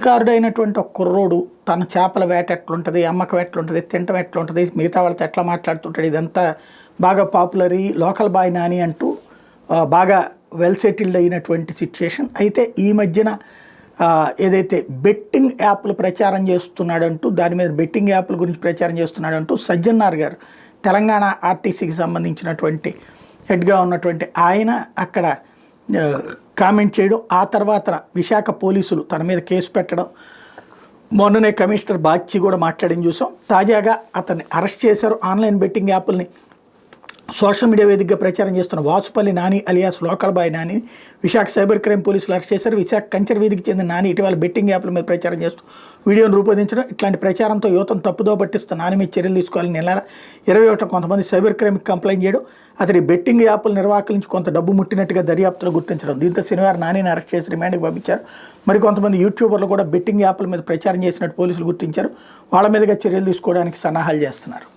కారుడైనటువంటి ఒక కుర్రోడు తన చేపల వేట ఎట్లుంటుంది, అమ్మక వేట ఎట్లుంటుంది, తింటం ఎట్లుంటుంది, మిగతా వాళ్ళతో ఎట్లా మాట్లాడుతుంటాడు, ఇదంతా బాగా పాపులర్ ఈ లోకల్ బాయ్ నాని అంటూ బాగా వెల్ సెటిల్డ్ అయినటువంటి సిచ్యుయేషన్. అయితే ఈ మధ్యన ఏదైతే బెట్టింగ్ యాప్లు ప్రచారం చేస్తున్నాడంటూ దాని మీద బెట్టింగ్ యాప్ల గురించి ప్రచారం చేస్తున్నాడంటూ సజ్జన్నార్ గారు తెలంగాణ ఆర్టీసీకి సంబంధించినటువంటి హెడ్గా ఉన్నటువంటి ఆయన అక్కడ కామెంట్ చేయడం, ఆ తర్వాత విశాఖ పోలీసులు తన మీద కేసు పెట్టడం, మొన్ననే కమిషనర్ బాచి కూడా మాట్లాడిన చూసాం. తాజాగా అతన్ని అరెస్ట్ చేశారు. ఆన్లైన్ బెట్టింగ్ యాప్ల్ని సోషల్ మీడియా వేదికగా ప్రచారం చేస్తున్న Vasupalli Nani alias local boy Nani Visakha cyber crime పోలీసులు అరెస్ట్ చేశారు. విశాఖ కంచర్ వీధికి చెందిన నాని ఇటీవల బెట్టింగ్ యాప్ల మీద ప్రచారం చేస్తూ వీడియోను రూపొందించడం, ఇట్లాంటి ప్రచారంతో యువతను తప్పుదో పట్టిస్తూ నాని మీద చర్యలు తీసుకోవాలని నెల 21 కొంతమంది సైబర్ క్రైమ్కి కంప్లైంట్ చేయడం, అతడి బెట్టింగ్ యాప్ల నిర్వాహకుల నుంచి కొంత డబ్బు ముట్టినట్టుగా దర్యాప్తులో గుర్తించడం. దీంతో శనివారం నానిని అరెస్ట్ చేసి రిమాండ్కి పంపించారు. మరికొంతమంది యూట్యూబర్లు కూడా బెట్టింగ్ యాప్ల మీద ప్రచారం చేసినట్టు పోలీసులు గుర్తించారు. వాళ్ళ మీదుగా చర్యలు తీసుకోవడానికి సన్నాహాలు చేస్తున్నారు.